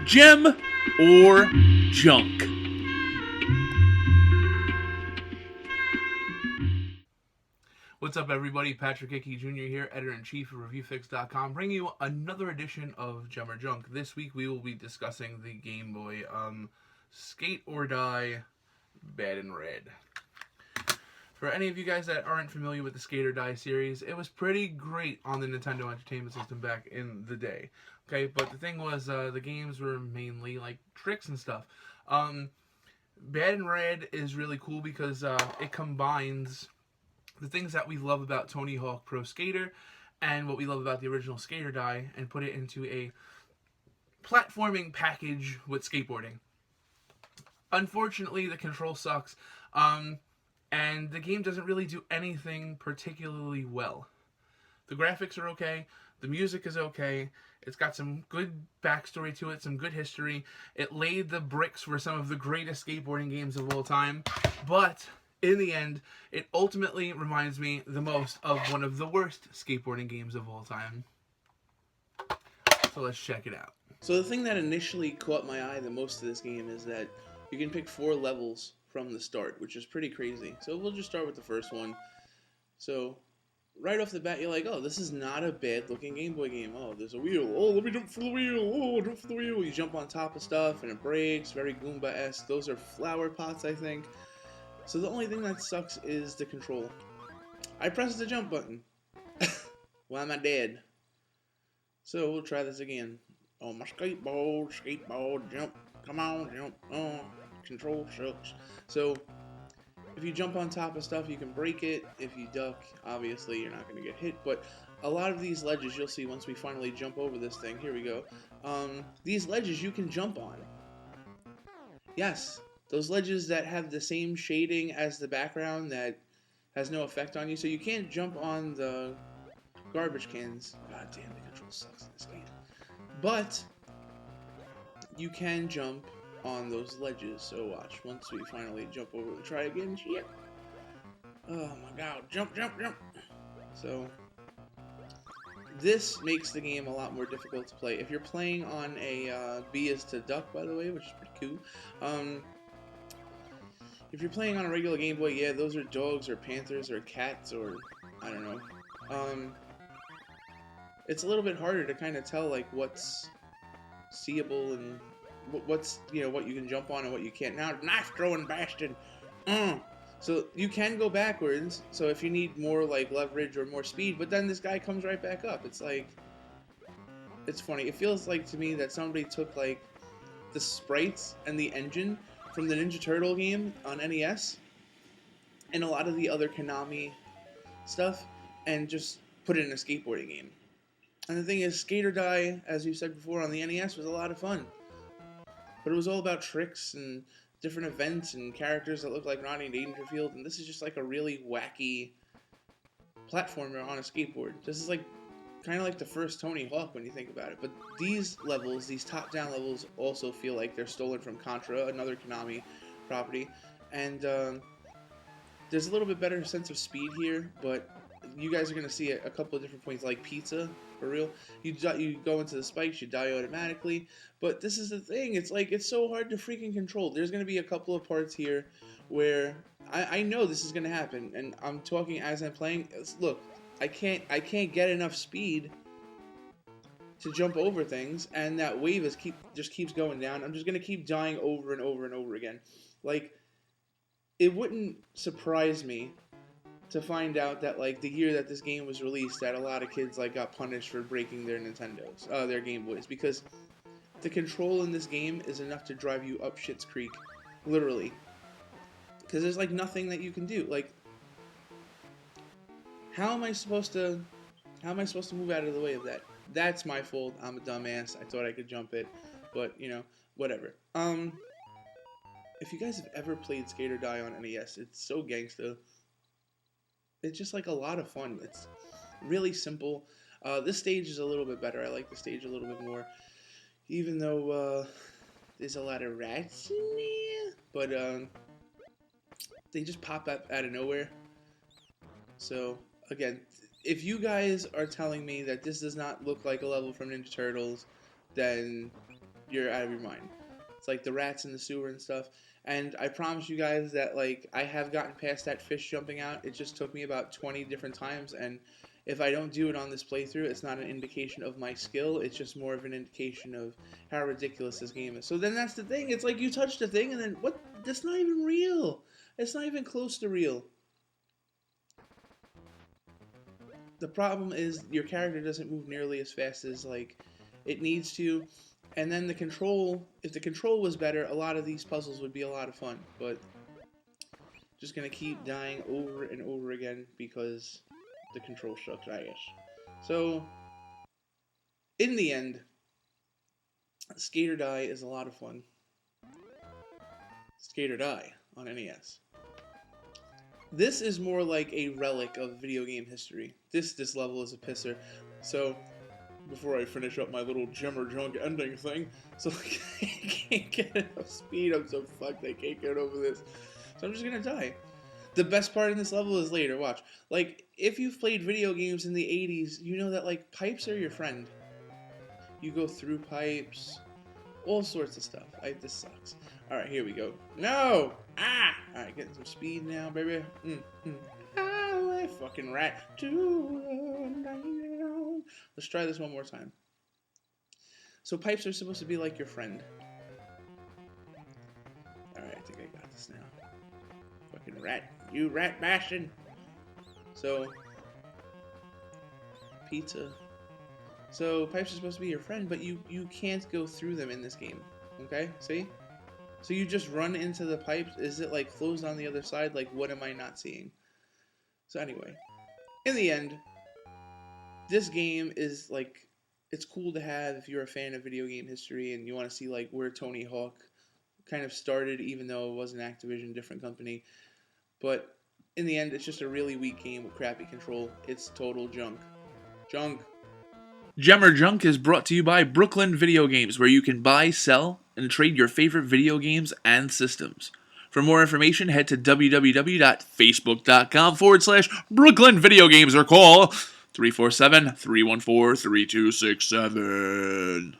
Gem or junk? What's up, everybody? Patrick Hickey Jr. here, editor-in-chief of ReviewFix.com, bringing you another edition of Gem or Junk. This week we will be discussing the Game Boy Skate or Die Bad N Rad. For any of you guys that aren't familiar with the Skate or Die series, it was pretty great on the Nintendo Entertainment System back in the day. Okay, but the thing was, the games were mainly like tricks and stuff. Bad N Rad is really cool because it combines the things that we love about Tony Hawk Pro Skater and what we love about the original Skate or Die and put it into a platforming package with skateboarding. Unfortunately, the control sucks, and the game doesn't really do anything particularly well. The graphics are okay, the music is okay, it's got some good backstory to it, some good history. It laid the bricks for some of the greatest skateboarding games of all time, but in the end, it ultimately reminds me the most of one of the worst skateboarding games of all time. So let's check it out. So the thing that initially caught my eye the most of this game is that you can pick 4 levels from the start, which is pretty crazy. So we'll just start with the first one. So right off the bat, you're like, oh, this is not a bad looking Game Boy game. Oh, there's a wheel. Oh, let me jump for the wheel. Oh, jump for the wheel. You jump on top of stuff and it breaks. Very Goomba-esque. Those are flower pots, I think. So the only thing that sucks is the control. I pressed the jump button. Why am I dead? So we'll try this again. Oh, my skateboard, jump. Come on, jump. Oh, control sucks. So if you jump on top of stuff, you can break it. If you duck, obviously you're not going to get hit. But a lot of these ledges, you'll see once we finally jump over this thing. Here we go. These ledges you can jump on. Yes. Those ledges that have the same shading as the background that has no effect on you. So you can't jump on the garbage cans. God damn, the control sucks in this game. But you can jump on those ledges. So watch. Once we finally jump over, try again. Yep. Oh my god. Jump, jump, jump. So this makes the game a lot more difficult to play. If you're playing on a B is to duck, by the way, which is pretty cool. If you're playing on a regular Game Boy, yeah, those are dogs or panthers or cats or I don't know. It's a little bit harder to kind of tell like what's seeable and what's what you can jump on and what you can't. Now knife throwing bastard. So you can go backwards. So if you need more like leverage or more speed, but then this guy comes right back up. It's like it's funny. It feels like to me that somebody took like the sprites and the engine from the Ninja Turtle game on NES and a lot of the other Konami stuff and just put it in a skateboarding game. And the thing is, Skate or Die, as you said before, on the NES was a lot of fun. But it was all about tricks and different events and characters that look like Rodney Dangerfield, and this is just like a really wacky platformer on a skateboard. This is like kind of like the first Tony Hawk when you think about it. But these levels, these top-down levels, also feel like they're stolen from Contra, another Konami property. And there's a little bit better sense of speed here, but you guys are going to see a couple of different points, like pizza, for real. You go into the spikes, you die automatically. But this is the thing, it's like, it's so hard to freaking control. There's going to be a couple of parts here where I know this is going to happen, and I'm talking as I'm playing. Look, I can't get enough speed to jump over things, and that wave just keeps going down. I'm just gonna keep dying over and over and over again. Like, it wouldn't surprise me to find out that like the year that this game was released, that a lot of kids like got punished for breaking their their Game Boys, because the control in this game is enough to drive you up shit's creek, literally. Because there's like nothing that you can do. Like, How am I supposed to move out of the way of that? That's my fault. I'm a dumbass. I thought I could jump it, but whatever. If you guys have ever played Skate or Die on NES, it's so gangsta. It's just like a lot of fun. It's really simple. This stage is a little bit better. I like the stage a little bit more, even though there's a lot of rats in there. But they just pop up out of nowhere. So again, if you guys are telling me that this does not look like a level from Ninja Turtles, then you're out of your mind. It's like the rats in the sewer and stuff. And I promise you guys that, like, I have gotten past that fish jumping out. It just took me about 20 different times, and if I don't do it on this playthrough, it's not an indication of my skill. It's just more of an indication of how ridiculous this game is. So then that's the thing. It's like you touch the thing, and then, what? That's not even real. It's not even close to real. The problem is your character doesn't move nearly as fast as, like, it needs to. And then the control, if the control was better, a lot of these puzzles would be a lot of fun. But just going to keep dying over and over again because the control sucks, I guess. So, in the end, Skate or Die is a lot of fun. Skate or Die on NES. This is more like a relic of video game history. This level is a pisser. So, before I finish up my little Jimmer Junk ending thing, so like, I can't get enough speed. I'm so fucked. I can't get over this. So I'm just gonna die. The best part in this level is later. Watch. Like, if you've played video games in the 80s, you know that, like, pipes are your friend. You go through pipes, all sorts of stuff. This sucks. All right, here we go. No! Ah! All right, getting some speed now, baby. Ah, fucking rat. Let's try this one more time. So pipes are supposed to be like your friend. Alright, I think I got this now. Fucking rat. You rat bastard! So, pizza. So pipes are supposed to be your friend, but you can't go through them in this game. Okay? See? So you just run into the pipes. Is it like closed on the other side? Like, what am I not seeing? So anyway, in the end, this game is, like, it's cool to have if you're a fan of video game history and you want to see, like, where Tony Hawk kind of started, even though it wasn't Activision, different company. But in the end, it's just a really weak game with crappy control. It's total junk. Junk. Gemmer Junk is brought to you by Brooklyn Video Games, where you can buy, sell, and trade your favorite video games and systems. For more information, head to www.facebook.com/Brooklyn Video Games or call 347-314-3267.